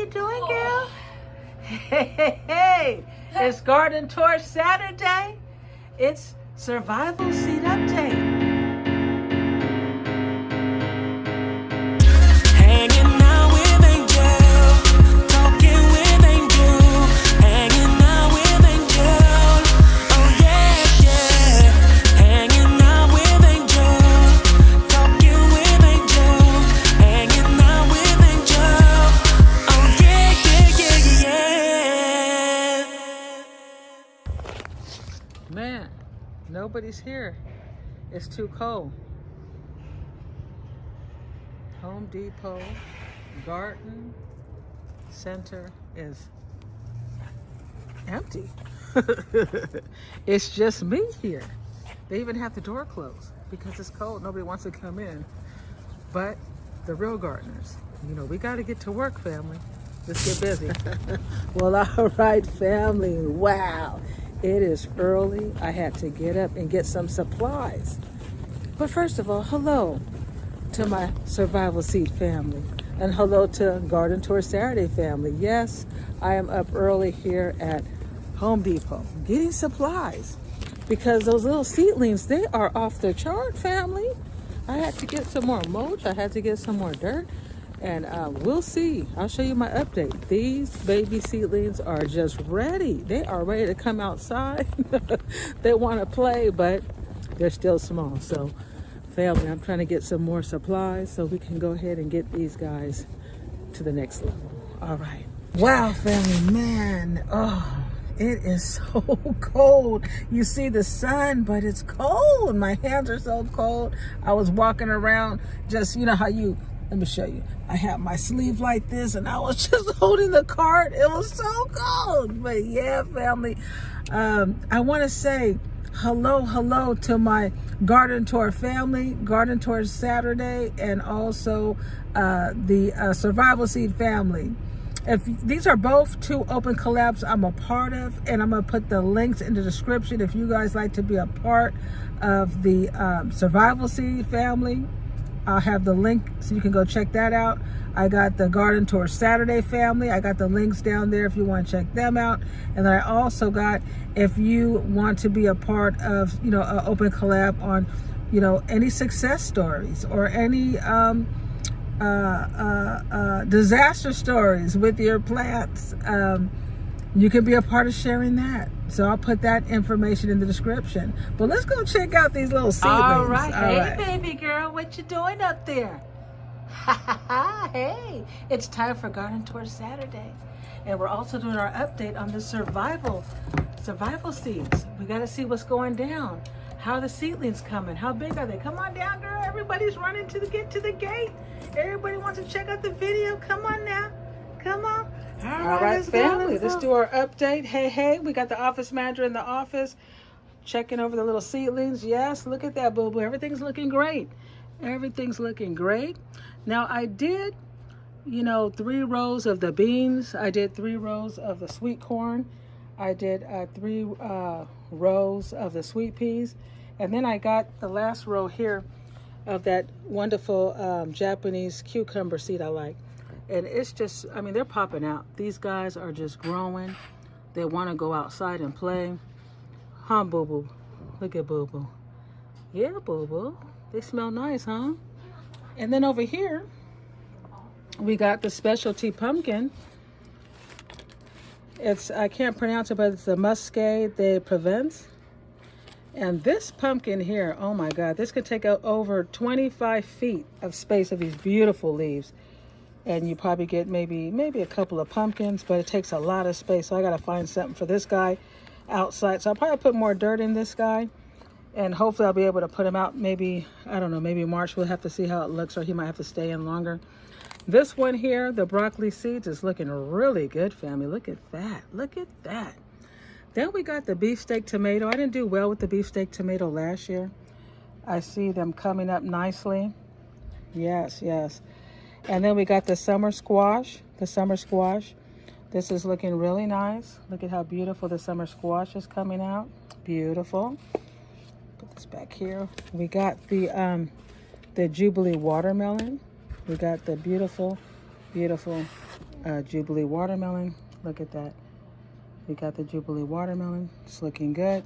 you doing, girl? Hey, it's Garden Tour Saturday. It's Survival Seat Update. Hanging out with Angel, talking with Angel, hanging out with Angel. Oh yeah, yeah. Hanging out with Angel, talking with Angel, hanging out with Angel. Oh yeah, yeah, yeah, yeah. Man, nobody's here. It's too cold. Home Depot Garden Center is empty. It's just me here. They even have the door closed because it's cold. Nobody wants to come in. But the real gardeners, we got to get to work, family. Let's get busy. Well, all right, family. Wow. It is early. I had to get up and get some supplies. But first of all, hello to my Survival Seat family, and hello to Garden Tour Saturday family. Yes, I am up early here at Home Depot getting supplies because those little seedlings, they are off the chart, family. I had to get some more mulch. I had to get some more dirt, and we'll see. I'll show you my update. These baby seedlings are just ready. They are ready to come outside. They want to play, but they're still small. So family, I'm trying to get some more supplies so we can go ahead and get these guys to the next level. All right. Wow, family, man. Oh, it is so cold. You see the sun, but it's cold. My hands are so cold. I was walking around just, how let me show you. I have my sleeve like this, and I was just holding the cart. It was so cold. But yeah, family, I want to say hello to my Garden Tour family, Garden Tour Saturday, and also the Survival Seed family. If these are both two open collabs I'm a part of, and I'm gonna put the links in the description if you guys like to be a part of the Survival Seed family. I'll have the link so you can go check that out. I got the Garden Tour Saturday family. I got the links down there if you want to check them out. And then I also got, if you want to be a part of, an open collab on, any success stories or any disaster stories with your plants, you can be a part of sharing that. So I'll put that information in the description. But let's go check out these little seedlings. All right. Hey, baby girl, what you doing up there? Hey, it's time for Garden Tour Saturday. And we're also doing our update on the survival seeds. We got to see what's going down. How are the seedlings coming? How big are they? Come on down, girl. Everybody's running to get to the gate. Everybody wants to check out the video. Come on now. Come on. All right, family, let's do our update. Hey, we got the office manager in the office checking over the little seedlings. Yes, look at that, boo-boo. Everything's looking great. Everything's looking great. Now, I did, 3 rows of the beans. I did 3 rows of the sweet corn. I did 3 rows of the sweet peas. And then I got the last row here of that wonderful Japanese cucumber seed I like. And it's just, they're popping out. These guys are just growing. They want to go outside and play. Huh, boo-boo? Look at boo-boo. Yeah, boo-boo. They smell nice, huh? And then over here, we got the specialty pumpkin. I can't pronounce it, but it's the Muscat de Provence. And this pumpkin here, oh my God, this could take over 25 feet of space of these beautiful leaves. And you probably get maybe a couple of pumpkins, but it takes a lot of space. So I got to find something for this guy outside. So I'll probably put more dirt in this guy. And hopefully I'll be able to put him out maybe, I don't know, maybe March. We'll have to see how it looks, or he might have to stay in longer. This one here, the broccoli seeds, is looking really good, family. Look at that. Look at that. Then we got the beefsteak tomato. I didn't do well with the beefsteak tomato last year. I see them coming up nicely. Yes. And then we got the summer squash. This is looking really nice. Look at how beautiful the summer squash is coming out. Beautiful. Put this back here. We got the Jubilee watermelon. We got the beautiful Jubilee watermelon. Look at that. We got the Jubilee watermelon. It's looking good.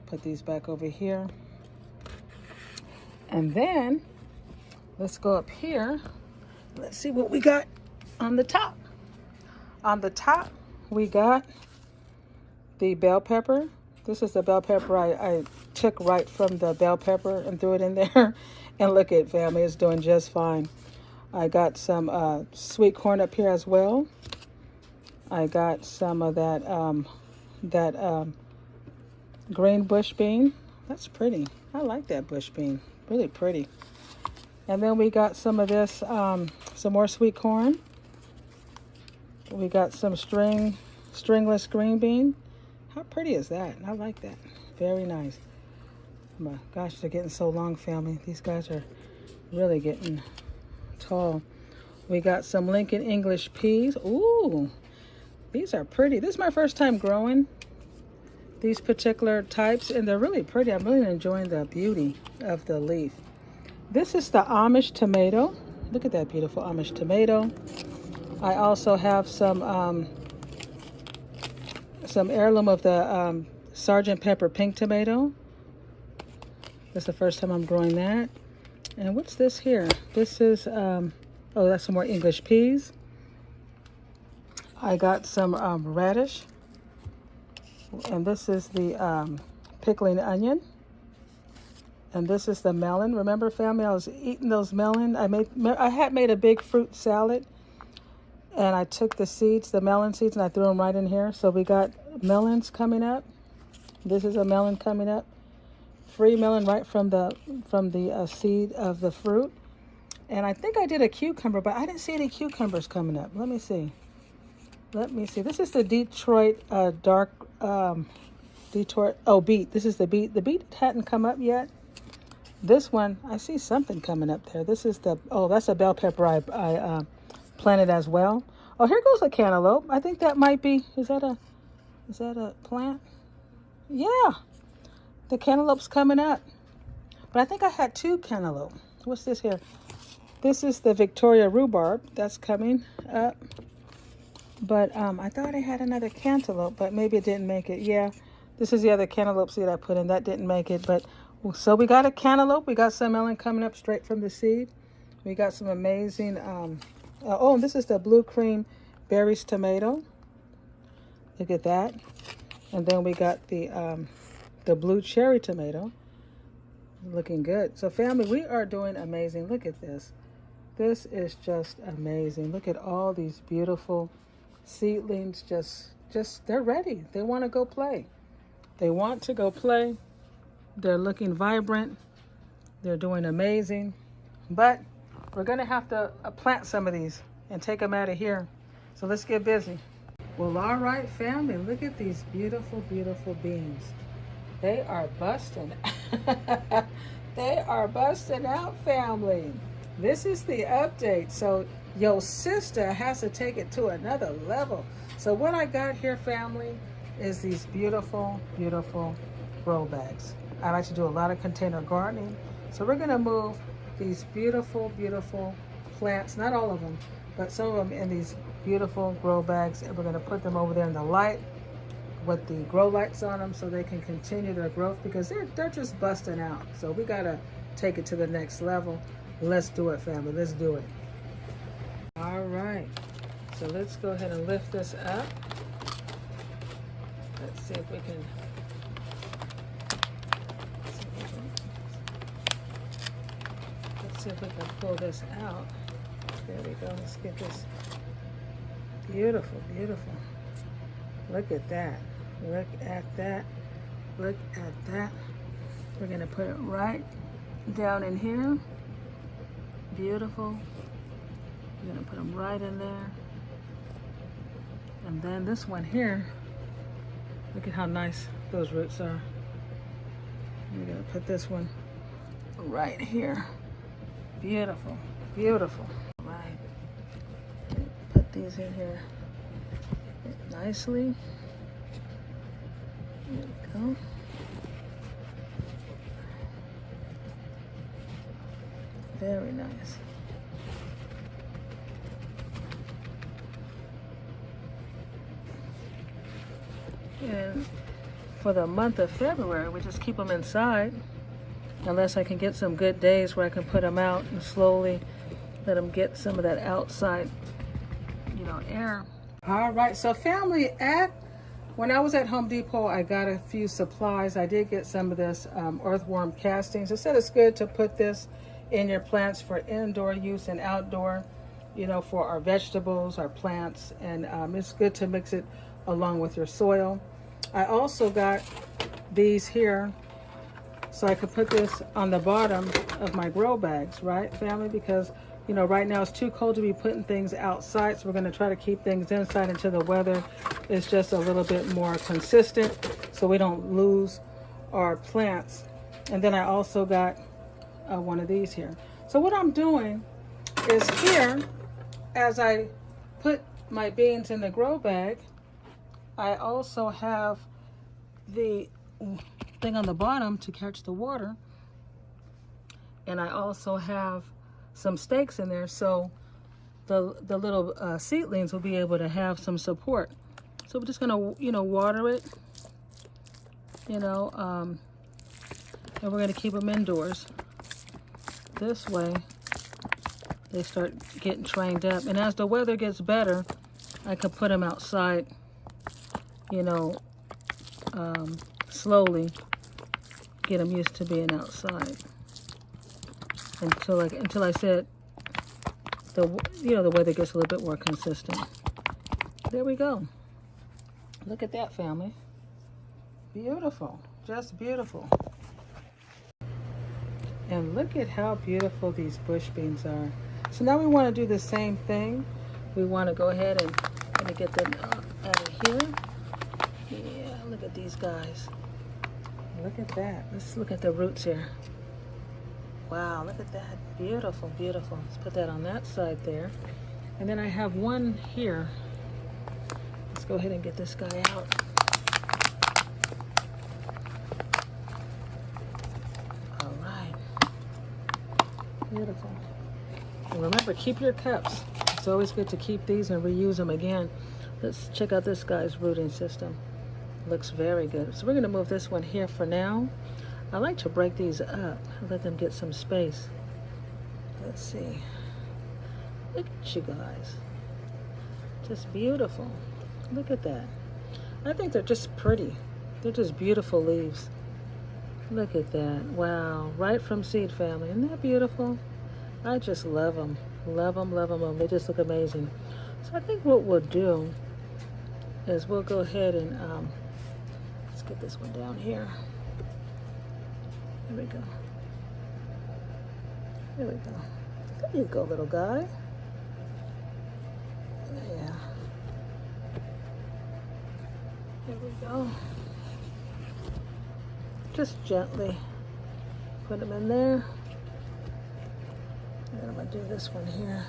Put these back over here. And then let's go up here. Let's see what we got on the top. On the top, we got the bell pepper. This is the bell pepper I took right from the bell pepper and threw it in there. And look at family, it's doing just fine. I got some sweet corn up here as well. I got some of that green bush bean. That's pretty. I like that bush bean. Really pretty. And then we got some of this, some more sweet corn. We got some stringless green bean. How pretty is that? I like that. Very nice. Oh my gosh, they're getting so long, family. These guys are really getting tall. We got some Lincoln English peas. Ooh, these are pretty. This is my first time growing these particular types, and they're really pretty. I'm really enjoying the beauty of the leaf. This is the Amish tomato. Look at that beautiful Amish tomato. I also have some heirloom of the Sergeant Pepper pink tomato. This is the first time I'm growing that. And what's this here? This is, oh, that's some more English peas. I got some radish. And this is the pickling onion. And this is the melon. Remember, family, I was eating those melon. I had made a big fruit salad. And I took the seeds, the melon seeds, and I threw them right in here. So we got melons coming up. This is a melon coming up. Free melon right from the seed of the fruit. And I think I did a cucumber, but I didn't see any cucumbers coming up. Let me see. Let me see. This is the Detroit beet. This is the beet. The beet hadn't come up yet. This one, I see something coming up there. This is that's a bell pepper I planted as well. Oh, here goes a cantaloupe. I think that might be, is that a plant? Yeah, the cantaloupe's coming up. But I think I had two cantaloupe. What's this here? This is the Victoria rhubarb that's coming up. But I thought I had another cantaloupe, but maybe it didn't make it. Yeah, this is the other cantaloupe seed I put in. That didn't make it. But so we got a cantaloupe. We got some melon coming up straight from the seed. We got some amazing, oh, and this is the blue cream berries tomato. Look at that. And then we got the blue cherry tomato. Looking good. So family, we are doing amazing. Look at this. This is just amazing. Look at all these beautiful seedlings. Just they're ready. They want to go play. They want to go play. They're looking vibrant. They're doing amazing. But we're going to have to plant some of these and take them out of here. So let's get busy. Well, all right, family. Look at these beautiful, beautiful beans. They are busting. They are busting out, family. This is the update. So your sister has to take it to another level. So what I got here, family, is these beautiful, beautiful grow bags. I like to do a lot of container gardening. So we're going to move these beautiful, beautiful plants, not all of them, but some of them in these beautiful grow bags. And we're going to put them over there in the light with the grow lights on them so they can continue their growth, because they're just busting out. So we got to take it to the next level. Let's do it, family. Let's do it. All right. So let's go ahead and lift this up. Let's see if we can. Let's see if we can pull this out. There we go. Let's get this. Beautiful, beautiful. Look at that. Look at that. Look at that. We're going to put it right down in here. Beautiful. We're going to put them right in there. And then this one here, look at how nice those roots are. We're going to put this one right here. Beautiful, beautiful. Right. Put these in here nicely. There we go. Very nice. And for the month of February, we just keep them inside unless I can get some good days where I can put them out and slowly let them get some of that outside, you know, air. All right, so family, when I was at Home Depot, I got a few supplies. I did get some of this earthworm castings. It said it's good to put this in your plants for indoor use and outdoor, you know, for our vegetables, our plants, and it's good to mix it along with your soil. I also got these here so I could put this on the bottom of my grow bags, right, family? Because, you know, right now it's too cold to be putting things outside, so we're going to try to keep things inside until the weather is just a little bit more consistent so we don't lose our plants. And then I also got one of these here. So what I'm doing is here, as I put my beans in the grow bag, I also have the thing on the bottom to catch the water, and I also have some stakes in there so the little seedlings will be able to have some support. So we're just gonna, you know, water it, you know, and we're gonna keep them indoors. This way they start getting trained up, and as the weather gets better, I can put them outside, you know, slowly get them used to being outside until I said the weather gets a little bit more consistent. There we go. Look at that, family. Beautiful, just beautiful. And look at how beautiful these bush beans are. So now we want to do the same thing. We want to go ahead and get them out of here. Yeah, look at these guys. Look at that. Let's look at the roots here. Wow, look at that. Beautiful, beautiful. Let's put that on that side there. And then I have one here. Let's go ahead and get this guy out. All right. Beautiful. And remember, keep your cups. It's always good to keep these and reuse them again. Let's check out this guy's rooting system. Looks very good. So we're going to move this one here for now. I like to break these up and let them get some space. Let's see. Look at you guys. Just beautiful. Look at that. I think they're just pretty. They're just beautiful leaves. Look at that. Wow. Right from seed, family. Isn't that beautiful? I just love them. Love them, love them, love them. They just look amazing. So I think what we'll do is we'll go ahead and let's get this one down here. There we go. There we go. There you go, little guy. Yeah. There we go. Just gently put them in there. And then I'm gonna do this one here,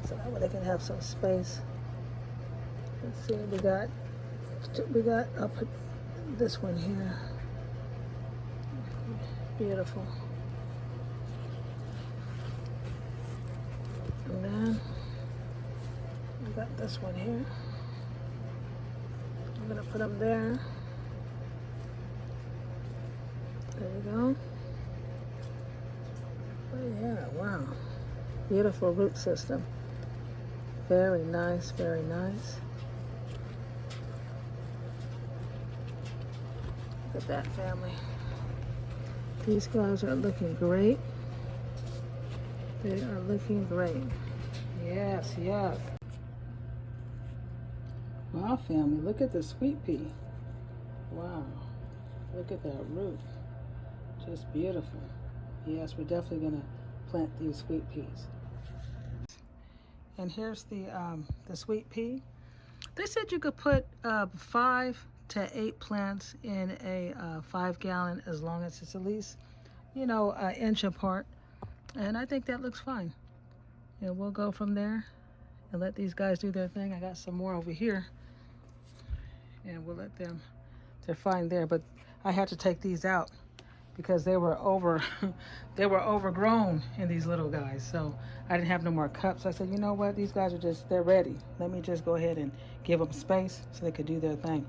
so that way they can have some space. Let's see, we got, I'll put this one here. Beautiful. And then we got this one here. I'm gonna put them there. There we go. Oh yeah, wow. Beautiful root system. Very nice, very nice. Look at that, family. These guys are looking great. They are looking great. Yes, yes. Wow, family, look at the sweet pea. Wow, look at that root. Just beautiful. Yes, we're definitely gonna plant these sweet peas. And here's the sweet pea. They said you could put 5 to 8 plants in a 5-gallon, as long as it's at least, you know, an inch apart. And I think that looks fine. And we'll go from there and let these guys do their thing. I got some more over here, and we'll let them, they're fine there, but I had to take these out because they were they were overgrown in these little guys. So I didn't have no more cups. I said, you know what? These guys are they're ready. Let me just go ahead and give them space so they could do their thing.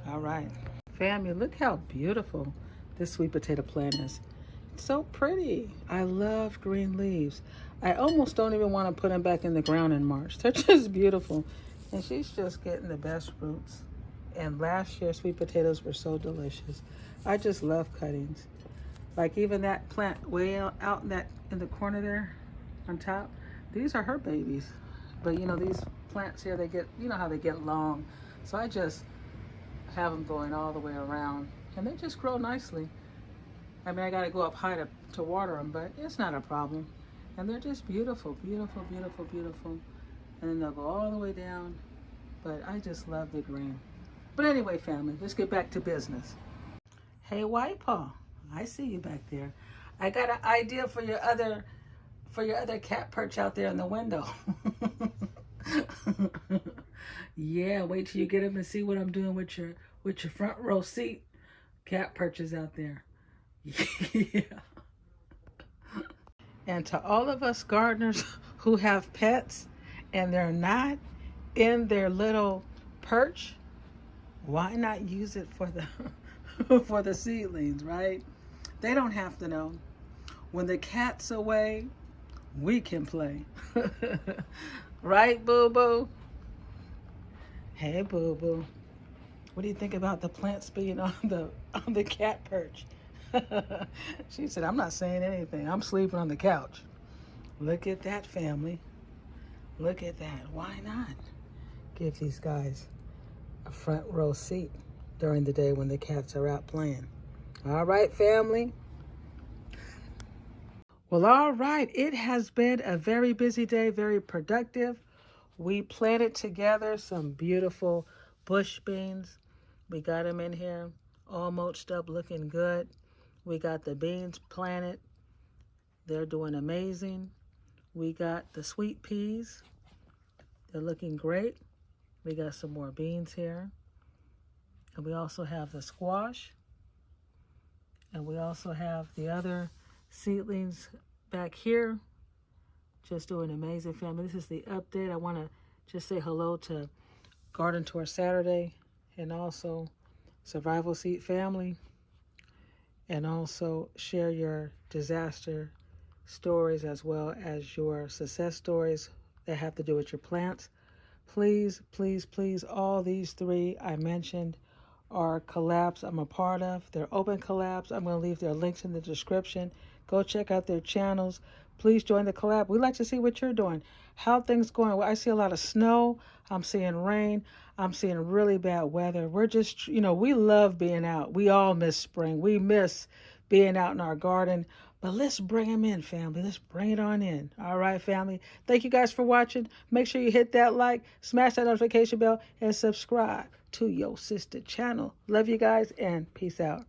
All right. Family, look how beautiful this sweet potato plant is. It's so pretty. I love green leaves. I almost don't even want to put them back in the ground in March. They're just beautiful. And she's just getting the best roots. And last year, sweet potatoes were so delicious. I just love cuttings. Like even that plant way out in the corner there on top, these are her babies. But you know, these plants here, they get, you know how they get long. So I just have them going all the way around. And they just grow nicely. I mean, I got to go up high to water them, but it's not a problem. And they're just beautiful, beautiful, beautiful, beautiful. And then they'll go all the way down. But I just love the green. But anyway, family, let's get back to business. Hey, White Paw, I see you back there. I got an idea for your other cat perch out there in the window. Yeah, wait till you get up and see what I'm doing with your front row seat cat perches out there. Yeah. And to all of us gardeners who have pets and they're not in their little perch, why not use it for the for the seedlings, right? They don't have to know. When the cat's away, we can play. Right, boo-boo? Hey, boo-boo. What do you think about the plants being on the cat perch? She said, I'm not saying anything. I'm sleeping on the couch. Look at that, family. Look at that. Why not give these guys a front row seat during the day when the cats are out playing? All right, family. Well, all right. It has been a very busy day, very productive. We planted together some beautiful bush beans. We got them in here all mulched up, looking good. We got the beans planted. They're doing amazing. We got the sweet peas. They're looking great. We got some more beans here. And we also have the squash. And we also have the other seedlings back here. Just doing amazing, family. This is the update. I want to just say hello to Garden Tour Saturday and also Survival Seed family. And also share your disaster stories as well as your success stories that have to do with your plants. Please, please, please, all these three I mentioned are collabs I'm a part of. They're open collabs. I'm going to leave their links in the description. Go check out their channels. Please join the collab. We'd like to see what you're doing. How things going. Well, I see a lot of snow. I'm seeing rain. I'm seeing really bad weather. We're just, you know, we love being out. We all miss spring. We miss being out in our garden. But let's bring them in, family. Let's bring it on in. All right, family. Thank you guys for watching. Make sure you hit that like, smash that notification bell, and subscribe to your sister channel. Love you guys, and peace out.